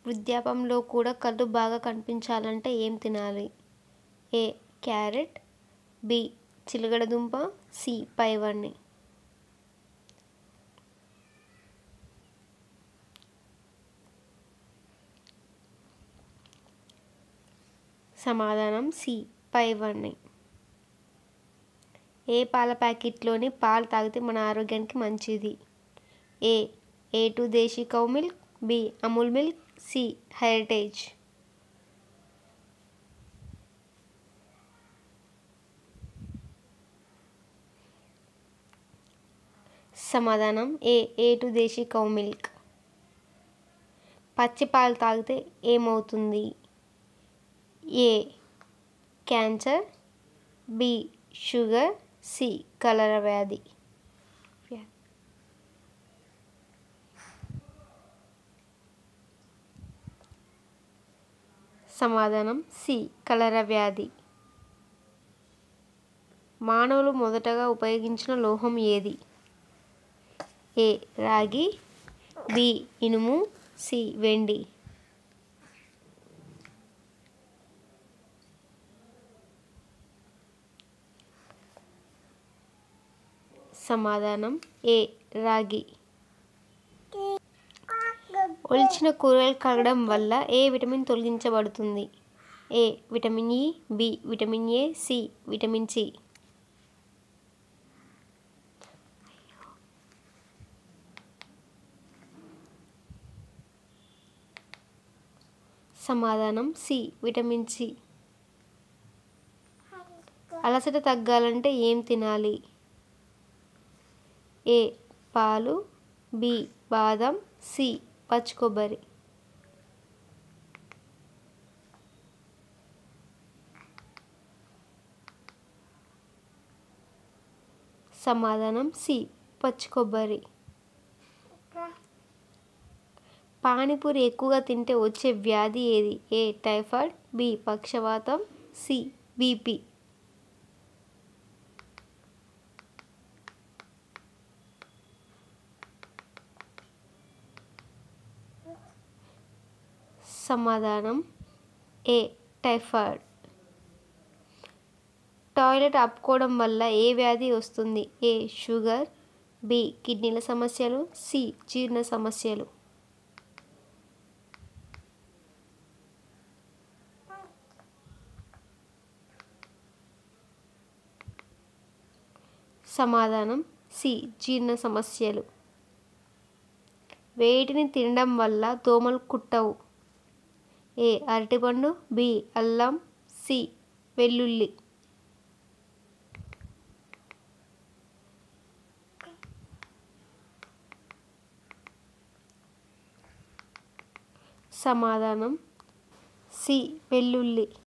వృద్ధాప్యంలో కూడా కళ్ళు బాగా కనిపించాలంటే ఏం తినాలి? ఏ. Carrot, B. చిలకడదుంప, సి. పైవన్నీ. సమాధానం సి. పైవన్నీ. ఏ పాల ప్యాకెట్లోని పాలు తాగితే మన ఆరోగ్యానికి మంచిది? ఏ2 దేశీ cow milk, B. Amul milk, C. Heritage. సమాధానం ఏ2 దేశీ కౌ మిల్క్. పచ్చి పాలు తాగితే ఏమవుతుంది? A. Cancer, B. Sugar, C. కలర వ్యాధి. సమాధానం సి. కలర వ్యాధి. మానవులు మొదటగా ఉపయోగించిన లోహం ఏది? ఏ. రాగి, బి. ఇనుము, సి. వెండి. సమాధానం ఏ. రాగి. ఒలిచిన కూరగాయలు కడగడం వల్ల ఏ విటమిన్ తొలగించబడుతుంది? A. Vitamin E, B. Vitamin A, C. Vitamin C. సమాధానం సి. Vitamin C. అలసట తగ్గాలంటే ఏం తినాలి? ఏ. పాలు, బి. బాదం, సి. పచ్చి కొబ్బరి. సమాధానం సి. పచ్చి కొబ్బరి. పానీపూరి ఎక్కువగా తింటే వచ్చే వ్యాధి ఏది? ఏ. Typhoid, B. పక్షవాతం, సి. బీపీ. సమాధానం ఏ. టైఫాయిడ్. టాయిలెట్ ఆపుకోవడం వల్ల ఏ వ్యాధి వస్తుంది? ఏ. Sugar, B. కిడ్నీల సమస్యలు, సి. జీర్ణ సమస్యలు. సమాధానం సి. జీర్ణ సమస్యలు. వేటిని తినడం వల్ల దోమలు కుట్టవు? ఏ. అరటిపండు, బి. అల్లం, సి. వెల్లుల్లి. సమాధానం సి. వెల్లుల్లి.